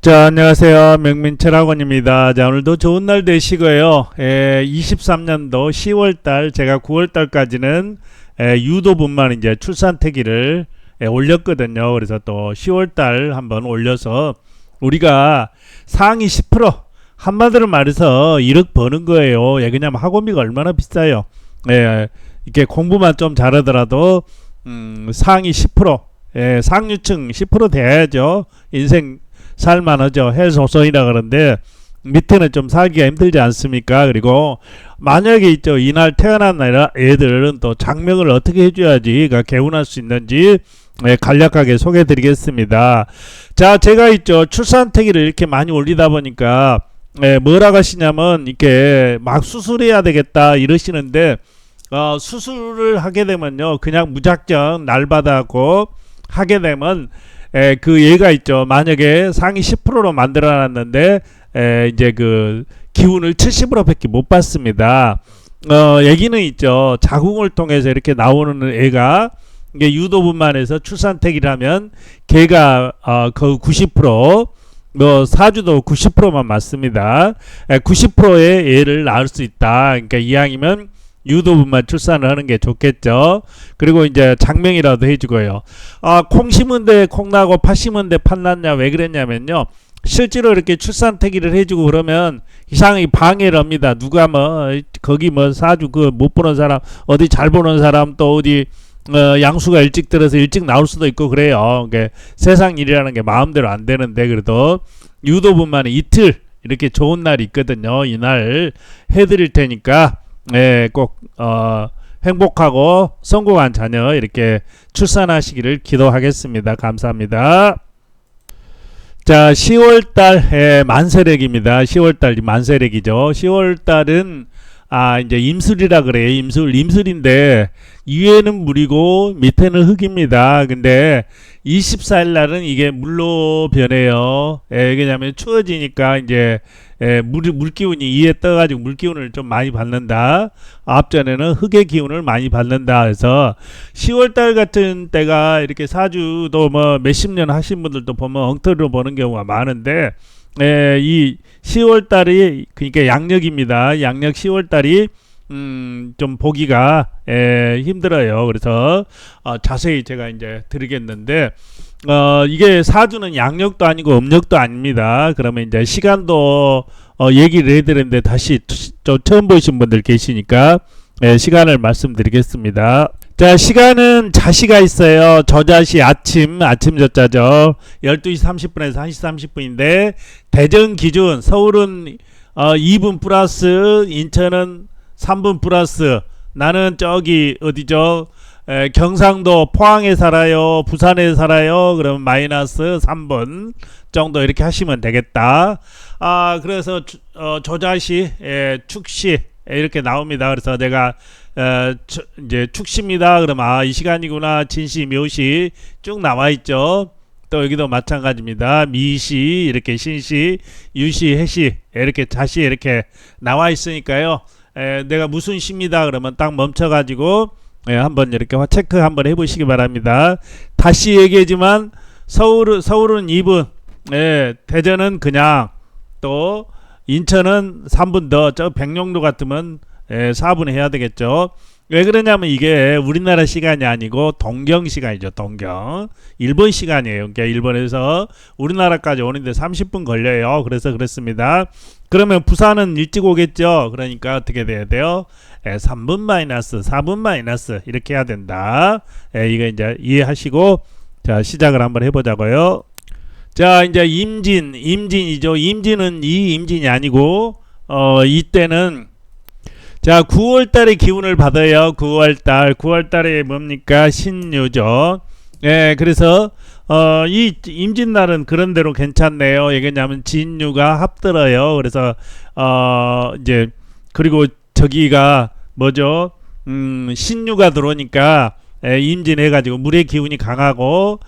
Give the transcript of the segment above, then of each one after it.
자, 안녕하세요. 명민철학원입니다. 자, 오늘도 좋은 날 되시고요. 23년도 10월달, 제가 9월달까지는 유도분만 이제 출산태기를 올렸거든요. 그래서 또 10월달 한번 올려서 우리가 상위 10% 한마디로 말해서 1억 버는 거예요. 그냥 학원비가 얼마나 비싸요. 이렇게 공부만 좀 잘하더라도 상위 10%, 상류층 10% 돼야죠. 인생 살만하죠. 헬소선이라 그러는데 밑에는 좀 살기가 힘들지 않습니까? 그리고 만약에 있죠, 이날 태어난 애들은 또 장명을 어떻게 해줘야지 개운할 수 있는지 간략하게 소개해 드리겠습니다. 자, 제가 있죠, 출산태기를 이렇게 많이 올리다 보니까 뭐라고 하시냐면 이렇게 막 수술해야 되겠다 이러시는데 수술을 하게 되면요, 그냥 무작정 날받아고 하게 되면 그 얘가 있죠. 만약에 상위 10%로 만들어 놨는데 이제 그 기운을 70%밖에 못 받습니다. 얘기는 있죠. 자궁을 통해서 이렇게 나오는 애가 이게 유도분만해서 출산태기라면 걔가 그 90%, 뭐 사주도 90%만 맞습니다. 90%의 애를 낳을 수 있다. 그러니까 이왕이면 유도분만 출산을 하는 게 좋겠죠. 그리고 이제 장명이라도 해주고요. 콩 심은데 콩 나고 팥 심은데 팥 났냐, 왜 그랬냐면요, 실제로 이렇게 출산태기를 해주고 그러면 이상하게 방해를 합니다. 누가 뭐 거기 뭐 사주 그 못 보는 사람, 어디 잘 보는 사람, 또 어디 양수가 일찍 들어서 일찍 나올 수도 있고 그래요. 세상 일이라는 게 마음대로 안 되는데, 그래도 유도분만에 이틀 이렇게 좋은 날이 있거든요. 이날 해드릴 테니까 꼭 행복하고 성공한 자녀 이렇게 출산하시기를 기도하겠습니다. 감사합니다. 자, 10월달 만세력입니다. 10월달 만세력이죠. 10월달은 이제 임술이라 그래요. 임술인데 위에는 물이고 밑에는 흙입니다. 근데 24일 날은 이게 물로 변해요. 왜냐면 추워지니까 이제 물기운이 위에 떠가지고 물기운을 좀 많이 받는다. 앞전에는 흙의 기운을 많이 받는다. 그래서 10월달 같은 때가 이렇게 사주도 뭐 몇십 년 하신 분들도 보면 엉터리로 보는 경우가 많은데, 이 10월달이 그러니까 양력입니다. 양력 10월달이 좀 보기가 힘들어요. 그래서 자세히 제가 이제 드리겠는데, 이게 사주는 양력도 아니고 음력도 아닙니다. 그러면 이제 시간도 얘기를 해드렸는데 다시 좀 처음 보신 분들 계시니까 시간을 말씀드리겠습니다. 자, 시간은 자시가 있어요. 저자시 아침 저자죠. 12시 30분에서 1시 30분인데 대전 기준 서울은 2분 플러스, 인천은 3분 플러스, 나는 저기 어디죠, 경상도 포항에 살아요, 부산에 살아요. 그러면 마이너스 3분 정도 이렇게 하시면 되겠다. 그래서 조자시, 축시 이렇게 나옵니다. 그래서 내가 이제 축시입니다. 그러면 이 시간이구나. 진시, 묘시 쭉 나와 있죠. 또 여기도 마찬가지입니다. 미시, 이렇게 신시, 유시, 해시 이렇게 자시 이렇게 나와 있으니까요. 내가 무슨 시입니다. 그러면 딱 멈춰가지고 한번 이렇게 체크 한번 해보시기 바랍니다. 다시 얘기하지만 서울은 2분, 대전은 그냥, 또 인천은 3분 더, 저 백령도 같으면 4분 해야 되겠죠. 왜 그러냐면 이게 우리나라 시간이 아니고 동경 시간이죠. 동경 일본 시간이에요. 그러니까 일본에서 우리나라까지 오는데 30분 걸려요. 그래서 그렇습니다. 그러면 부산은 일찍 오겠죠. 그러니까 어떻게 돼야 돼요? 3분 마이너스, 4분 마이너스 이렇게 해야 된다. 이거 이제 이해하시고, 자, 시작을 한번 해보자고요. 자, 이제 임진이죠. 임진은 이 임진이 아니고 이때는, 자, 9월달의 기운을 받아요. 9월달에 뭡니까? 신유죠. 그래서 이 임진날은 그런대로 괜찮네요. 왜냐하면 진유가 합들어요. 그래서 이제 그리고 저기가 뭐죠? 신유가 들어오니까 임진해가지고 물의 기운이 강하고,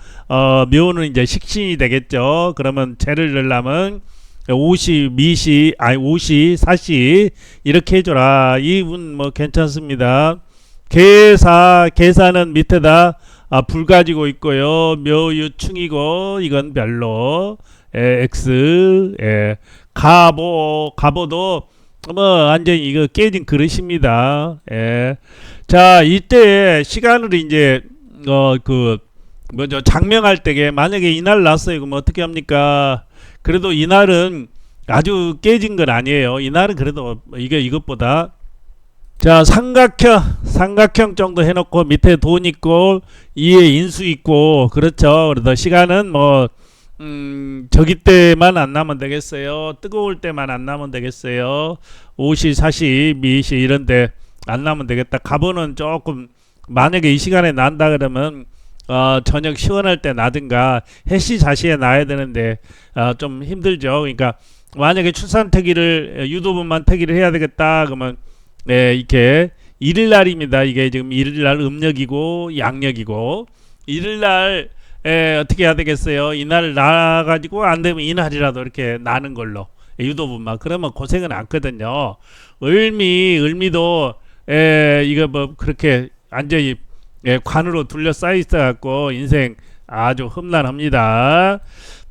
묘는 이제 식신이 되겠죠. 그러면 재를 넣으려면 오시, 미시, 오시, 사시 이렇게 해줘라. 이분 뭐 괜찮습니다. 계사는 밑에다 불 가지고 있고요. 묘유충이고 이건 별로. X. 가보도 뭐 완전히 이거 깨진 그릇입니다. 자, 이때 시간을 이제 그 뭐죠, 장명할 때게 만약에 이날 났어요. 그럼 어떻게 합니까? 그래도 이날은 아주 깨진 건 아니에요. 이날은 그래도 이게 이것보다, 자, 삼각형 정도 해놓고 밑에 돈 있고 위에 인수 있고, 그렇죠. 그래서 시간은 뭐 저기 때만 안 나면 되겠어요. 뜨거울 때만 안 나면 되겠어요. 5시, 4시, 미시 이런데 안 나면 되겠다. 가보는 조금, 만약에 이 시간에 난다 그러면 저녁 시원할 때 나든가 해시 자시에 나야 되는데 좀 힘들죠. 그러니까 만약에 출산 태기를 유도분만 태기를 해야 되겠다 그러면 이렇게 일일날입니다. 이게 지금 일일날 음력이고 양력이고, 일일날 어떻게 해야 되겠어요? 이날 나가지고 안 되면 이날이라도 이렇게 나는 걸로, 유도분만. 그러면 고생은 않거든요. 을미도 이거 뭐 그렇게 완전히 관으로 둘러싸여 있어 갖고 인생 아주 험난합니다.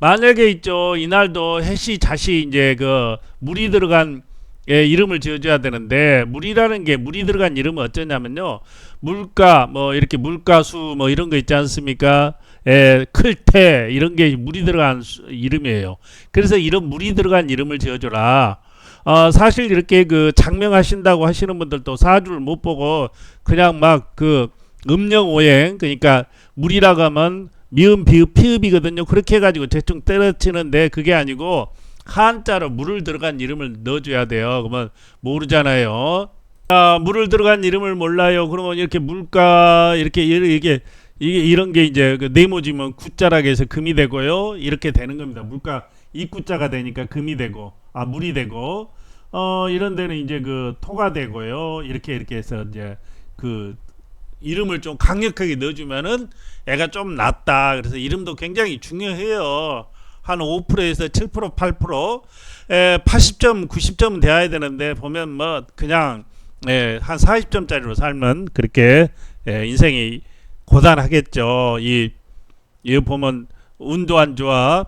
만약에 있죠, 이날도 해시 자시 이제 그 물이 들어간 이름을 지어줘야 되는데, 물이라는 게, 물이 들어간 이름은 어쩌냐면요, 물가 뭐 이렇게 물가수 뭐 이런 거 있지 않습니까? 클테 이런 게 물이 들어간 이름이에요. 그래서 이런 물이 들어간 이름을 지어줘라. 사실 이렇게 그 장명하신다고 하시는 분들도 사주를 못 보고 그냥 막 그 음령오행, 그러니까 물이라고 하면 미음 비읍 피읍이거든요. 그렇게 해가지고 대충 때려치는데 그게 아니고 한자로 물을 들어간 이름을 넣어줘야 돼요. 그러면 모르잖아요. 물을 들어간 이름을 몰라요. 그러면 이렇게 물가 이렇게 이게 이런 게 이제 그 네모지면 구자락에 해서 금이 되고요. 이렇게 되는 겁니다. 물가 입구자가 되니까 금이 되고, 물이 되고, 이런 데는 이제 그 토가 되고요. 이렇게 해서 이제 그 이름을 좀 강력하게 넣어주면은 애가 좀 낫다. 그래서 이름도 굉장히 중요해요. 한 5%에서 7%, 8%, 80점, 90점은 돼야 되는데 보면 뭐 그냥 한 40점짜리로 살면 그렇게 인생이 고단하겠죠. 이 보면 운도 안 좋아.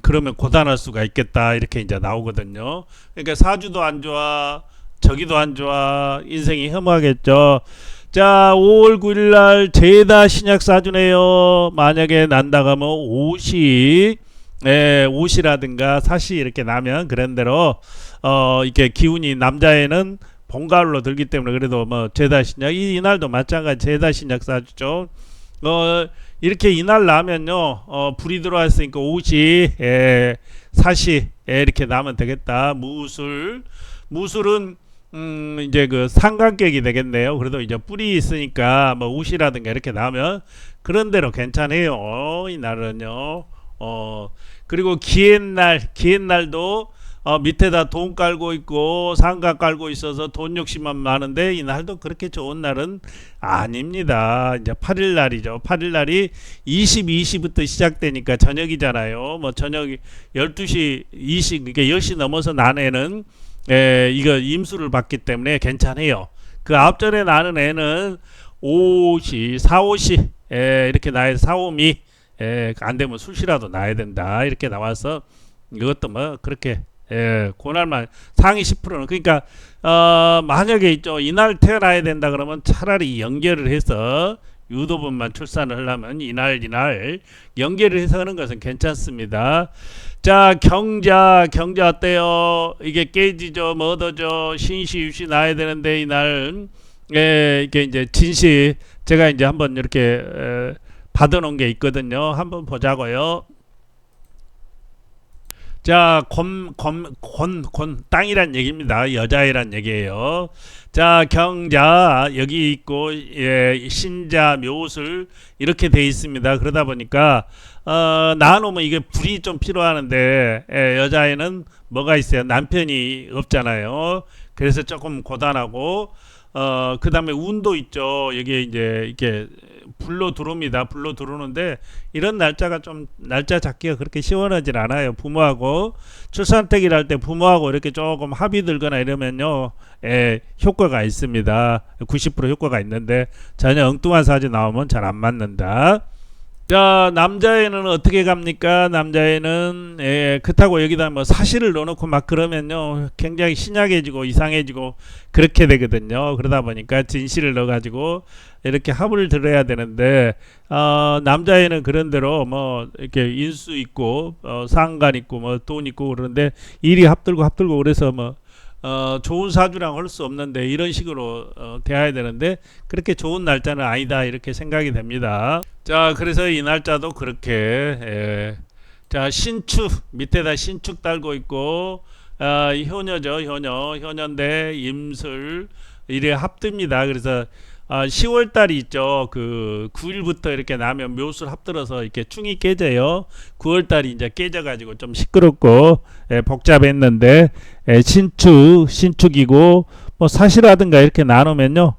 그러면 고단할 수가 있겠다. 이렇게 이제 나오거든요. 그러니까 사주도 안 좋아, 저기도 안 좋아, 인생이 험하겠죠. 자, 5월 9일 날 제다 신약 사주네요. 만약에 난다가 뭐 옷이라든가 사시 이렇게 나면 그런 대로 이렇게 기운이, 남자애는 본가을로 들기 때문에 그래도 뭐 제다 신약, 이날도 마찬가지 제다 신약 사주죠. 이렇게 이날 나면요, 불이 들어왔으니까 옷이 사시 이렇게 나면 되겠다. 무술은 이제 그 상관격이 되겠네요. 그래도 이제 뿔이 있으니까 뭐 옷이라든가 이렇게 나면 그런 대로 괜찮아요. 이 날은요. 그리고 기했날도 밑에다 돈 깔고 있고 상가 깔고 있어서 돈 욕심만 많은데, 이 날도 그렇게 좋은 날은 아닙니다. 이제 8일 날이죠. 8일 날이 22시부터 시작되니까 저녁이잖아요. 뭐 저녁 12시 20, 그러니까 10시 넘어서 난 애는 이거 임수를 받기 때문에 괜찮아요. 그 앞전에 나는 애는 5시, 4, 5시 이렇게 나야, 4, 5미 안 되면 술시라도 나야 된다. 이렇게 나와서 이것도 뭐 그렇게 그날만 상위 10%는, 그러니까 만약에 있죠, 이날 태어나야 된다 그러면 차라리 연결을 해서 유도분만 출산을 하려면 이날 연결을 해서 하는 것은 괜찮습니다. 자, 경자 어때요? 이게 깨지죠, 뭐더죠, 신시 유시 나야 되는데 이날 이게 이제 진시 제가 이제 한번 이렇게 받아놓은 게 있거든요. 한번 보자고요. 자, 땅이란 얘기입니다. 여자애란 얘기예요. 자, 경자 여기 있고 신자 묘술 이렇게 돼 있습니다. 그러다 보니까 나눠면 이게 불이 좀 필요하는데 여자애는 뭐가 있어요? 남편이 없잖아요. 그래서 조금 고단하고 그 다음에 운도 있죠. 여기에 이제 이렇게 불로 들어옵니다. 불로 들어오는데 이런 날짜가 좀 날짜 잡기가 그렇게 시원하진 않아요. 부모하고 출산택일 할 때 부모하고 이렇게 조금 합의 들거나 이러면요, 효과가 있습니다. 90% 효과가 있는데 전혀 엉뚱한 사진 나오면 잘 안 맞는다. 자, 남자애는 어떻게 갑니까? 남자애는 그렇다고 여기다 뭐 사실을 넣어놓고 막 그러면요 굉장히 신약해지고 이상해지고 그렇게 되거든요. 그러다 보니까 진실을 넣어가지고 이렇게 합을 들어야 되는데, 남자애는 그런 대로 뭐 이렇게 인수 있고 상관 있고 뭐 돈 있고 그러는데 일이 합들고 그래서 뭐 좋은 사주랑 할 수 없는데 이런 식으로 대해야 되는데 그렇게 좋은 날짜는 아니다 이렇게 생각이 됩니다. 자, 그래서 이 날짜도 그렇게 자, 신축 밑에다 신축 달고 있고, 효녀죠. 효녀인데 임술 이래 합듭니다. 그래서 10월 달이 있죠. 그 9일부터 이렇게 나면 묘술 합들어서 이렇게 충이 깨져요. 9월 달이 이제 깨져가지고 좀 시끄럽고 복잡했는데, 신축이고 뭐 사시라든가 이렇게 나누면요,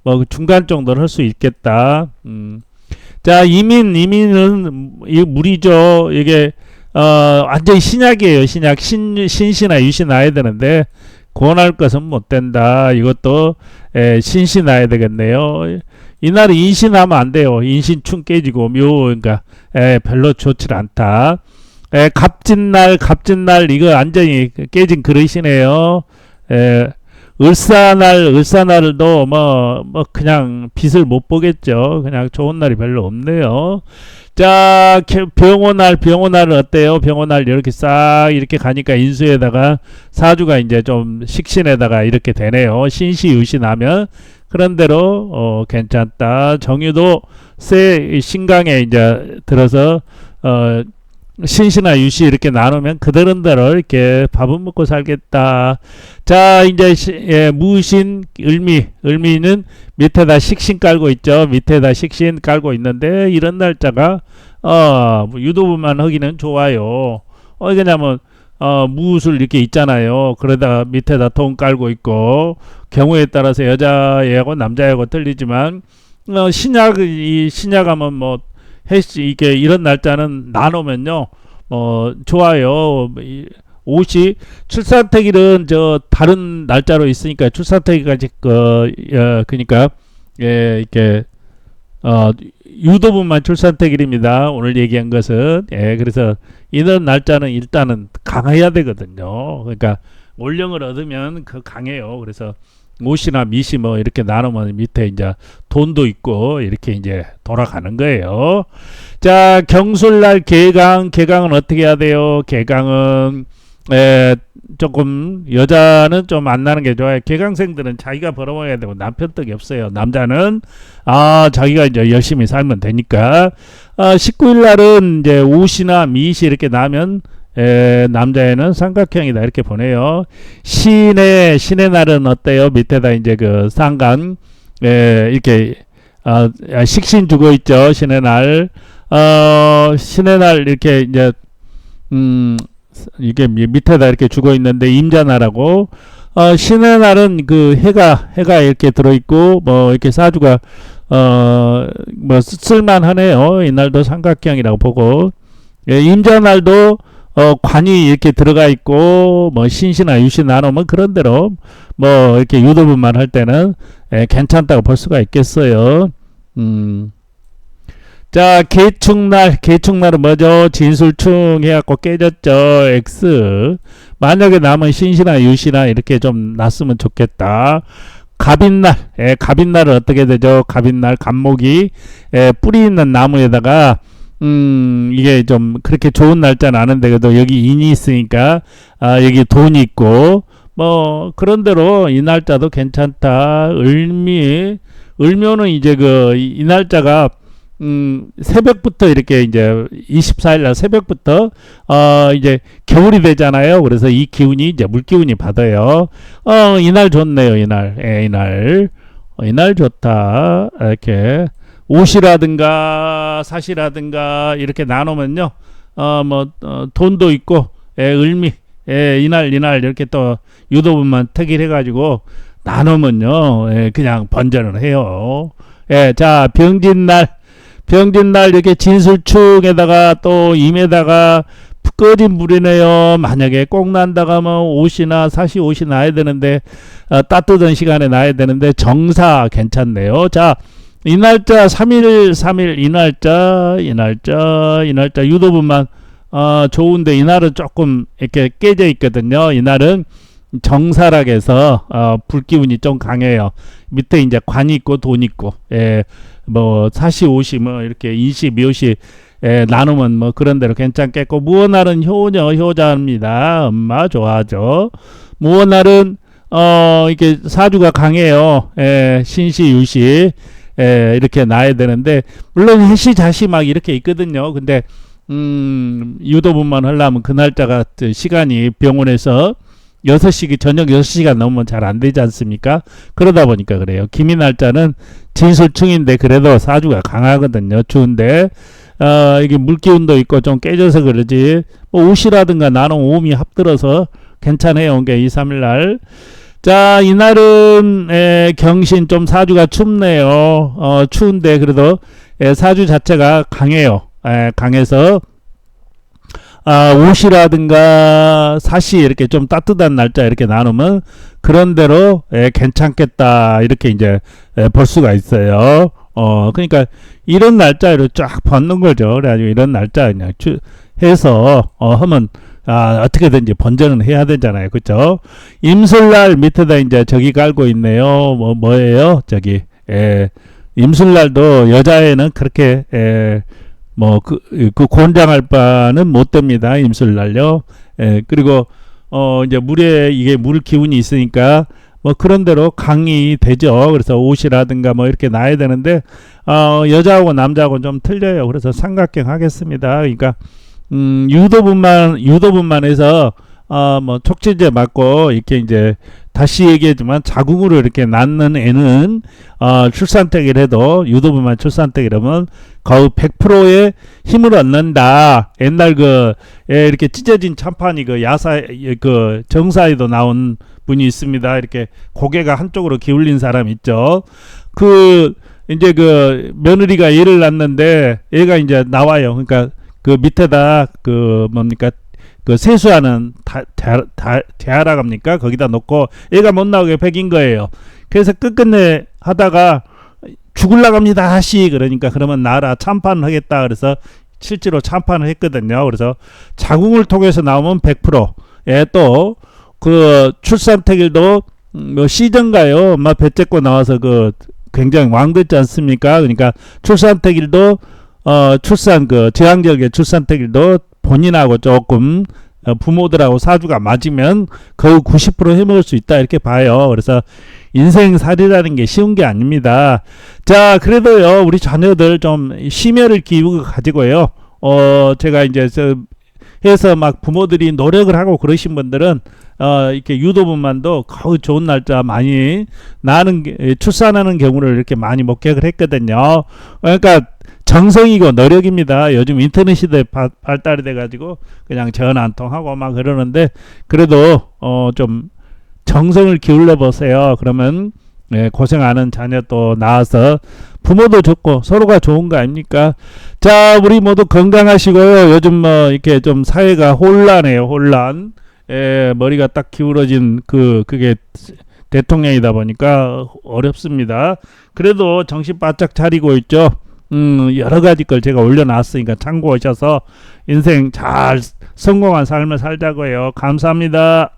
뭐 중간 정도는 할 수 있겠다. 자, 이민은 이 물이죠. 이게 완전히 신약이에요. 신약 신시나 유시 나야 되는데 권할 것은 못 된다. 이것도 신시 나야 되겠네요. 이날은 인신하면 안 돼요. 인신충 깨지고 그러니까 별로 좋지 않다. 갑진날 이거 완전히 깨진 그릇이네요. 을사날도 뭐 그냥 빛을 못 보겠죠. 그냥 좋은 날이 별로 없네요. 자, 병호날은 어때요? 병호날 이렇게 싹 이렇게 가니까 인수에다가 사주가 이제 좀 식신에다가 이렇게 되네요. 신시유시 나면 그런 대로 괜찮다. 정유도 신강에 이제 들어서 신시나 유시 이렇게 나누면 그대로 이렇게 밥은 먹고 살겠다. 자, 이제 무신 을미는 밑에다 식신 깔고 있죠. 밑에다 식신 깔고 있는데 이런 날짜가 유도분만 하기는 좋아요. 왜냐면 무술 이렇게 있잖아요. 그러다 밑에다 돈 깔고 있고, 경우에 따라서 여자애하고 남자애하고 틀리지만 신약하면 뭐 이게 이런 날짜는 나누면요 좋아요. 옷이 출산택일은 저 다른 날짜로 있으니까 출산택일까지 그러니까 이렇게 유도분만 출산택일입니다. 오늘 얘기한 것은. 그래서 이런 날짜는 일단은 강해야 되거든요. 그러니까 올령을 얻으면 그 강해요. 그래서 옷이나 미시 뭐 이렇게 나누면 밑에 이제 돈도 있고 이렇게 이제 돌아가는 거예요. 자, 경술날 개강은 어떻게 해야 돼요? 개강은 조금 여자는 좀 안 나는 게 좋아요. 개강생들은 자기가 벌어먹어야 되고 남편 떡이 없어요. 남자는 자기가 이제 열심히 살면 되니까. 19일 날은 이제 옷이나 미시 이렇게 나면 남자애는 삼각형이다 이렇게 보내요. 신의 날은 어때요? 밑에다 이제 그 상간 이렇게 식신 주고 있죠. 신의 날 이렇게 이제 이게 밑에다 이렇게 주고 있는데 임자날하고 신의 날은 그 해가 이렇게 들어 있고 뭐 이렇게 사주가 뭐 쓸만하네요. 이날도 삼각형이라고 보고, 임자날도 관이 이렇게 들어가 있고 뭐 신시나 유시 나누면 그런 대로 뭐 이렇게 유도분만 할 때는 괜찮다고 볼 수가 있겠어요. 자, 개축날은 뭐죠? 진술충 해갖고 깨졌죠. X. 만약에 남은 신시나 유시나 이렇게 좀 났으면 좋겠다. 갑인날은 어떻게 되죠? 갑인날 갑목이 뿌리 있는 나무에다가 이게 좀 그렇게 좋은 날짜는 아는데 그래도 여기 인이 있으니까 여기 돈이 있고 뭐 그런 대로 이 날짜도 괜찮다. 을묘는 이제 이 날짜가 새벽부터 이렇게 이제 24일날 새벽부터 이제 겨울이 되잖아요. 그래서 이 기운이 이제 물기운이 받아요. 이날 좋네요. 이날 좋다. 이렇게 옷이라든가 사시라든가 이렇게 나누면요 돈도 있고 이날 이렇게 또 유도분만 특일해 가지고 나누면요, 예, 그냥 번전을 해요. 예, 자, 병진날 이렇게 진술충에다가 또 임에다가 꺼진 물이네요. 만약에 꼭 난다가 뭐 옷이나 사시 옷이 나야 되는데 따뜻한 시간에 나야 되는데 정사 괜찮네요. 자, 이 날짜 3일 이 날짜 유도분만 좋은데 이날은 조금 이렇게 깨져 있거든요. 이날은 정사락에서 불기운이 좀 강해요. 밑에 이제 관이 있고 돈 있고, 예, 뭐 사시 옷이 뭐 이렇게 인시 묘시 나누면 뭐 그런 대로 괜찮겠고, 무언날은 효자입니다. 엄마 좋아하죠. 무언날은 이렇게 사주가 강해요. 신시 유시 이렇게 나야 되는데, 물론 해시 자시 막 이렇게 있거든요. 근데 유도분만 하려면 그 날짜가 시간이 병원에서 6시, 저녁 6시가 넘으면 잘 안 되지 않습니까? 그러다 보니까 그래요. 기미 날짜는 진술충인데 그래도 사주가 강하거든요. 추운데 이게 물기운도 있고 좀 깨져서 그러지, 뭐 옷이라든가 나는 오음이 합들어서 괜찮아요. 그러니까 2, 3일 날. 자, 이날은 경신 좀 사주가 춥네요. 추운데 그래도 사주 자체가 강해요. 강해서 옷이라든가 사시 이렇게 좀 따뜻한 날짜 이렇게 나누면 그런 대로 괜찮겠다 이렇게 이제 볼 수가 있어요. 그러니까 이런 날짜로 쫙 벗는 거죠. 그래가지고 이런 날짜 그냥 해서 하면 어떻게든지 번전은 해야 되잖아요. 그쵸? 임술날 밑에다 이제 저기 깔고 있네요. 뭐예요? 저기 임술날도 여자애는 그렇게 그 권장할 바는 못 됩니다. 임술날요. 그리고 이제 물에 이게 물 기운이 있으니까 뭐 그런 대로 강이 되죠. 그래서 옷이라든가 뭐 이렇게 놔야 되는데 여자하고 남자하고 좀 틀려요. 그래서 삼각형 하겠습니다. 그러니까 유도분만 해서 뭐 촉진제 맞고 이렇게 이제 다시 얘기하지만 자궁으로 이렇게 낳는 애는 출산택을 해도 유도분만 출산택이라면 거의 100%의 힘을 얻는다. 옛날 이렇게 찢어진 참판이 정사에도 나온 분이 있습니다. 이렇게 고개가 한쪽으로 기울린 사람 있죠. 이제 며느리가 얘를 낳는데 얘가 이제 나와요. 그러니까 그 밑에다 세수하는 대하라 갑니까? 거기다 놓고 얘가 못 나오게 베긴 거예요. 그래서 끝끝내 하다가 죽을라 갑니다 다시. 그러니까 그러면 나라 참판을 하겠다. 그래서 실제로 참판을 했거든요. 그래서 자궁을 통해서 나오면 100%. 또 출산택일도 시전가요. 엄마 배째고 나와서 굉장히 왕됐지 않습니까? 그러니까 출산택일도 제왕절개 출산택일도 본인하고 조금 부모들하고 사주가 맞으면 거의 90% 해먹을 수 있다 이렇게 봐요. 그래서 인생살이라는 게 쉬운 게 아닙니다. 자, 그래도요 우리 자녀들 좀 심혈을 기울여 가지고요 제가 이제 해서 막 부모들이 노력을 하고 그러신 분들은 이렇게 유도분만도 거의 좋은 날짜 많이 출산하는 경우를 이렇게 많이 목격을 했거든요. 그러니까 정성이고 노력입니다. 요즘 인터넷 시대 발달이 돼가지고 그냥 전화 한 통하고 막 그러는데, 그래도 좀 정성을 기울여 보세요. 그러면 고생하는 자녀 또 낳아서 부모도 좋고 서로가 좋은 거 아닙니까? 자, 우리 모두 건강하시고요. 요즘 뭐 이렇게 좀 사회가 혼란해요. 혼란. 머리가 딱 기울어진 그게 대통령이다 보니까 어렵습니다. 그래도 정신 바짝 차리고 있죠. 여러 가지 걸 제가 올려놨으니까 참고하셔서 인생 잘 성공한 삶을 살자고요. 감사합니다.